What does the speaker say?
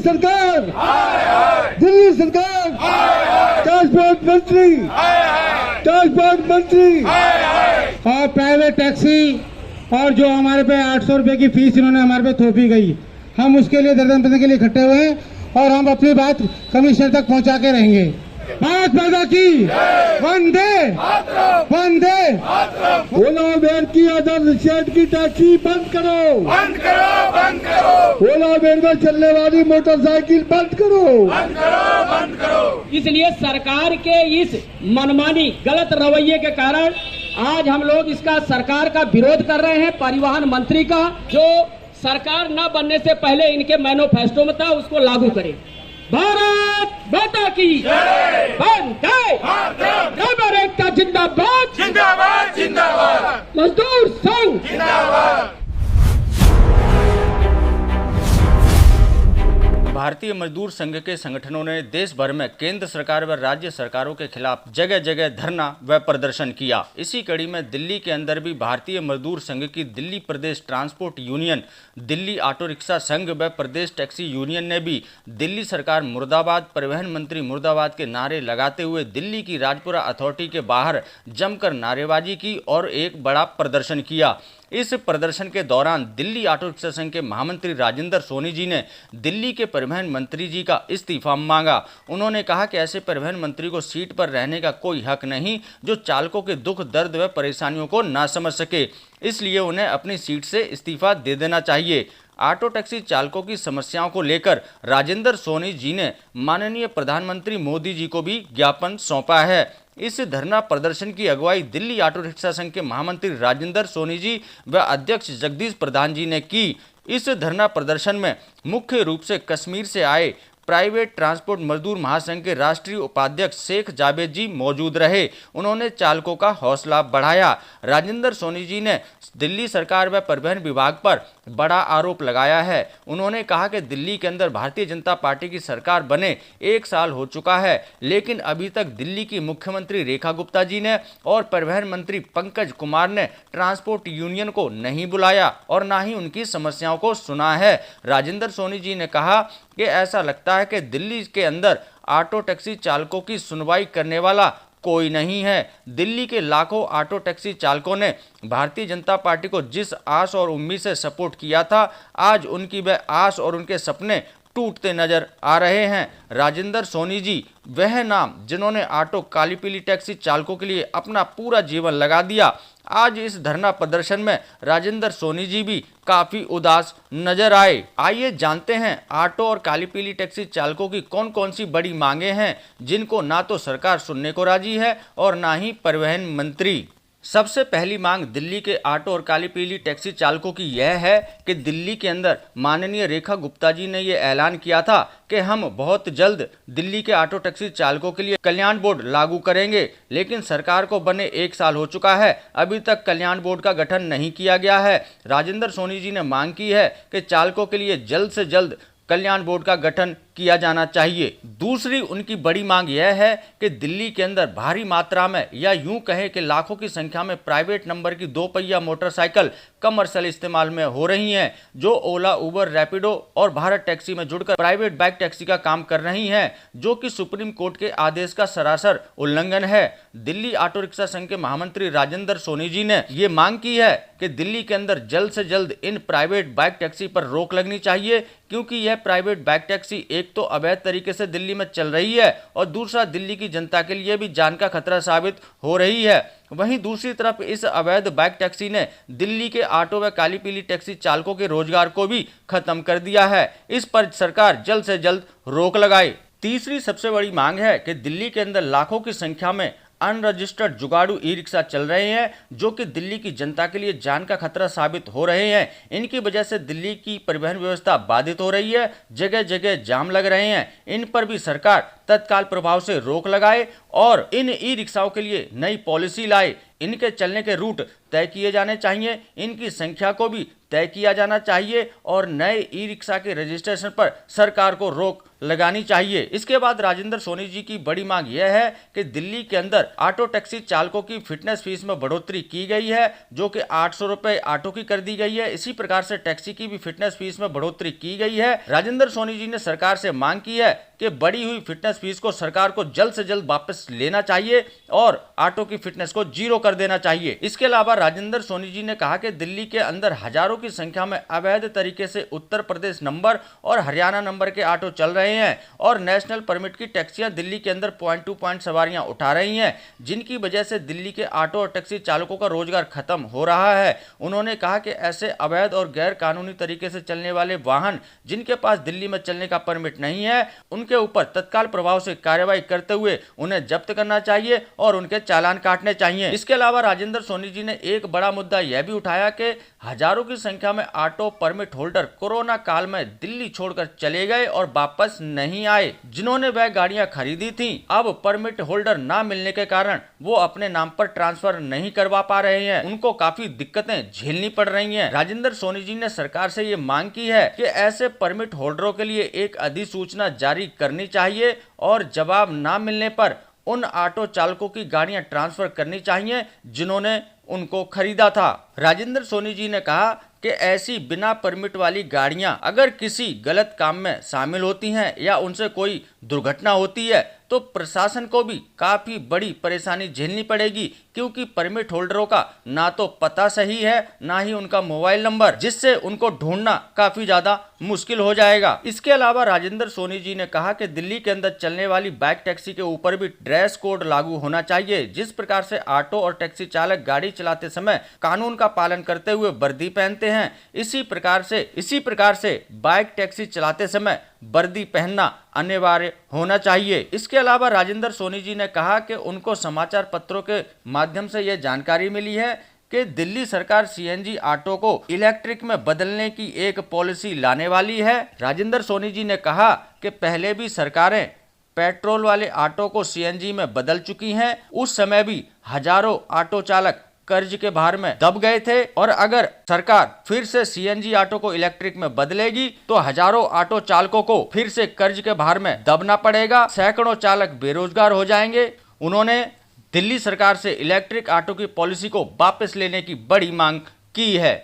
सरकार, दिल्ली सरकार, ट्रांसपोर्ट मंत्री, ट्रांसपोर्ट मंत्री और प्राइवेट टैक्सी और जो हमारे पे 800 रुपए की फीस इन्होंने हमारे पे थोपी गई, हम उसके लिए दर्दन करने के लिए इकट्ठे हुए हैं और हम अपनी बात कमिश्नर तक पहुंचा के रहेंगे। बात पैदा की, वंदे वंदे, ओला उबेर की आदर्श शेड की टैक्सी बंद करो, बंद करो, बंद करो। ओला उबेर में चलने वाली मोटरसाइकिल बंद करो, बंद करो, बंद करो। इसलिए सरकार के इस मनमानी गलत रवैये के कारण आज हम लोग इसका सरकार का विरोध कर रहे हैं। परिवहन मंत्री का जो सरकार न बनने से पहले इनके मैनिफेस्टो में था उसको लागू करें। भारत माता की वंदे मातरम, एकता जिंदाबाद, जिंदाबाद जिंदाबाद, मजदूर संघ जिंदाबाद। भारतीय मजदूर संघ के संगठनों ने देश भर में केंद्र सरकार व राज्य सरकारों के खिलाफ जगह जगह धरना व प्रदर्शन किया। इसी कड़ी में दिल्ली के अंदर भी भारतीय मजदूर संघ की Delhi Pradesh transport union, Delhi auto rickshaw Sangh व प्रदेश टैक्सी यूनियन ने भी दिल्ली सरकार मुर्दाबाद, परिवहन मंत्री मुर्दाबाद के नारे लगाते हुए दिल्ली की राजपुरा अथॉरिटी के बाहर जमकर नारेबाजी की और एक बड़ा प्रदर्शन किया। इस प्रदर्शन के दौरान दिल्ली ऑटो रिक्शा संघ के महामंत्री राजेंद्र सोनी जी ने दिल्ली के परिवहन मंत्री जी का इस्तीफा मांगा। उन्होंने कहा कि ऐसे परिवहन मंत्री को सीट पर रहने का कोई हक नहीं जो चालकों के दुख दर्द व परेशानियों को ना समझ सके, इसलिए उन्हें अपनी सीट से इस्तीफा दे देना चाहिए। ऑटो टैक्सी चालकों की समस्याओं को लेकर राजेंद्र सोनी जी ने माननीय प्रधानमंत्री मोदी जी को भी ज्ञापन सौंपा है। इस धरना प्रदर्शन की अगुवाई दिल्ली ऑटो रिक्शा संघ के महामंत्री राजेंद्र सोनी जी व अध्यक्ष जगदीश प्रधान जी ने की। इस धरना प्रदर्शन में मुख्य रूप से कश्मीर से आए प्राइवेट ट्रांसपोर्ट मजदूर महासंघ के राष्ट्रीय उपाध्यक्ष शेख जावेद जी मौजूद रहे। उन्होंने चालकों का हौसला बढ़ाया। राजेंद्र सोनी जी ने दिल्ली सरकार व परिवहन विभाग पर बड़ा आरोप लगाया है। उन्होंने कहा कि दिल्ली के अंदर भारतीय जनता पार्टी की सरकार बने 1 साल हो चुका है, लेकिन अभी तक दिल्ली की मुख्यमंत्री रेखा गुप्ता जी ने और परिवहन मंत्री पंकज कुमार ने ट्रांसपोर्ट यूनियन को नहीं बुलाया और ना ही उनकी समस्याओं को सुना है। राजेंद्र सोनी जी ने कहा कि ऐसा लगता है कि दिल्ली के अंदर ऑटो टैक्सी चालकों की सुनवाई करने वाला कोई नहीं है। दिल्ली के लाखों ऑटो टैक्सी चालकों ने भारतीय जनता पार्टी को जिस आस और उम्मीद से सपोर्ट किया था, आज उनकी वह आस और उनके सपने टूटते नजर आ रहे हैं। राजेंद्र सोनी जी वह नाम जिन्होंने ऑटो काली पीली टैक्सी चालकों के लिए अपना पूरा जीवन लगा दिया। आज इस धरना प्रदर्शन में राजेंद्र सोनी जी भी काफी उदास नजर आए। आइए जानते हैं ऑटो और काली पीली टैक्सी चालकों की कौन कौन सी बड़ी मांगे हैं जिनको ना तो सरकार सुनने को राजी है और ना ही परिवहन मंत्री। सबसे पहली मांग दिल्ली के ऑटो और काली पीली टैक्सी चालकों की यह है कि दिल्ली के अंदर माननीय रेखा गुप्ता जी ने यह ऐलान किया था कि हम बहुत जल्द दिल्ली के ऑटो टैक्सी चालकों के लिए कल्याण बोर्ड लागू करेंगे, लेकिन सरकार को बने 1 साल हो चुका है, अभी तक कल्याण बोर्ड का गठन नहीं किया गया है। राजेंद्र सोनी जी ने मांग की है कि चालकों के लिए जल्द से जल्द कल्याण बोर्ड का गठन किया जाना चाहिए। दूसरी उनकी बड़ी मांग यह है कि दिल्ली के अंदर भारी मात्रा में या यूं कहें कि लाखों की संख्या में प्राइवेट नंबर की 2 पहिया मोटरसाइकिल कमर्शियल इस्तेमाल में हो रही हैं, जो ओला, उबर, रैपिडो और भारत टैक्सी में जुड़कर प्राइवेट बाइक टैक्सी का काम कर रही हैं, जो कि सुप्रीम कोर्ट के आदेश का सरासर उल्लंघन है। दिल्ली ऑटो रिक्शा संघ के महामंत्री राजेंद्र सोनी जी ने ये मांग की है कि दिल्ली के अंदर जल्द से जल्द इन प्राइवेट बाइक टैक्सी पर रोक लगनी चाहिए, क्योंकि यह प्राइवेट बाइक टैक्सी एक तो अवैध तरीके से दिल्ली में चल रही है और दूसरा दिल्ली की जनता के लिए भी जान का खतरा साबित हो रही है। वहीं दूसरी तरफ इस अवैध बाइक टैक्सी ने दिल्ली के ऑटो व काली पीली टैक्सी चालकों के रोजगार को भी खत्म कर दिया है। इस पर सरकार जल्द से जल्द रोक लगाए। तीसरी सबसे बड़ी मांग है कि दिल्ली के अंदर लाखों की संख्या में अनरजिस्टर्ड जुगाड़ू ई रिक्शा चल रहे हैं, जो कि दिल्ली की जनता के लिए जान का खतरा साबित हो रहे हैं। इनकी वजह से दिल्ली की परिवहन व्यवस्था बाधित हो रही है, जगह जगह जाम लग रहे हैं। इन पर भी सरकार तत्काल प्रभाव से रोक लगाए और इन ई रिक्शाओं के लिए नई पॉलिसी लाए। इनके चलने के रूट तय किए जाने चाहिए, इनकी संख्या को भी तय किया जाना चाहिए और नए ई रिक्शा के रजिस्ट्रेशन पर सरकार को रोक लगानी चाहिए। इसके बाद राजेंद्र सोनी जी की बड़ी मांग यह है कि दिल्ली के अंदर ऑटो टैक्सी चालकों की फिटनेस फीस में बढ़ोतरी की गई है, जो कि 800 रुपए ऑटो की कर दी गई है। इसी प्रकार से टैक्सी की भी फिटनेस फीस में बढ़ोतरी की गई है। राजेंद्र सोनी जी ने सरकार से मांग की है कि बढ़ी हुई फिटनेस फीस को सरकार को जल्द से जल्द वापस लेना चाहिए और ऑटो की फिटनेस को जीरो कर देना चाहिए। इसके अलावा राजेंद्र सोनी जी ने कहा कि दिल्ली के अंदर हजारों की संख्या में अवैध तरीके से उत्तर प्रदेश नंबर और हरियाणा नंबर के ऑटो चल रहे हैं और नेशनल परमिट की टैक्सियां दिल्ली के अंदर पॉइंट टू पॉइंट सवारियां उठा रही हैं, जिनकी वजह से दिल्ली के ऑटो और टैक्सी चालकों का रोजगार खत्म हो रहा है। उन्होंने कहा कि ऐसे अवैध और गैर कानूनी तरीके से चलने वाले वाहन जिनके पास दिल्ली में चलने का परमिट नहीं है, उनके ऊपर तत्काल प्रभाव से कार्रवाई करते हुए उन्हें जब्त करना चाहिए और उनके चालान काटने चाहिए। इसके अलावा राजेंद्र सोनी जी ने एक बड़ा मुद्दा यह भी उठाया कि हजारों की संख्या में ऑटो परमिट होल्डर कोरोना काल में दिल्ली छोड़कर चले गए और वापस नहीं आए। जिन्होंने वह गाड़ियां खरीदी थी, अब परमिट होल्डर ना मिलने के कारण वो अपने नाम पर ट्रांसफर नहीं करवा पा रहे हैं। उनको काफी दिक्कतें झेलनी पड़ रही हैं। राजेंद्र सोनी जी ने सरकार से ये मांग की है कि ऐसे परमिट होल्डरों के लिए एक अधिसूचना जारी करनी चाहिए और जवाब ना मिलने पर उन ऑटो चालकों की गाड़ियां ट्रांसफर करनी चाहिए जिन्होंने उनको खरीदा था। राजेंद्र सोनी जी ने कहा कि ऐसी बिना परमिट वाली गाड़ियां अगर किसी गलत काम में शामिल होती हैं या उनसे कोई दुर्घटना होती है तो प्रशासन को भी काफी बड़ी परेशानी झेलनी पड़ेगी, क्योंकि परमिट होल्डरों का ना तो पता सही है ना ही उनका मोबाइल नंबर, जिससे उनको ढूंढना काफी ज्यादा मुश्किल हो जाएगा। इसके अलावा राजेंद्र सोनी जी ने कहा कि दिल्ली के अंदर चलने वाली बाइक टैक्सी के ऊपर भी ड्रेस कोड लागू होना चाहिए। जिस प्रकार से ऑटो और टैक्सी चालक गाड़ी चलाते समय कानून का पालन करते हुए वर्दी पहनते हैं, इसी प्रकार से बाइक टैक्सी चलाते समय वर्दी पहनना अनिवार्य होना चाहिए। इसके अलावा राजेंद्र सोनी जी ने कहा कि उनको समाचार पत्रों के माध्यम से यह जानकारी मिली है कि दिल्ली सरकार सीएनजी ऑटो को इलेक्ट्रिक में बदलने की एक पॉलिसी लाने वाली है। राजेंद्र सोनी जी ने कहा कि पहले भी सरकारें पेट्रोल वाले ऑटो को सीएनजी में बदल चुकी हैं, उस समय भी हजारों ऑटो चालक कर्ज के भार में दब गए थे और अगर सरकार फिर से सीएनजी ऑटो को इलेक्ट्रिक में बदलेगी तो हजारों ऑटो चालकों को फिर से कर्ज के भार में दबना पड़ेगा, सैकड़ों चालक बेरोजगार हो जाएंगे। उन्होंने दिल्ली सरकार से इलेक्ट्रिक ऑटो की पॉलिसी को वापस लेने की बड़ी मांग की है।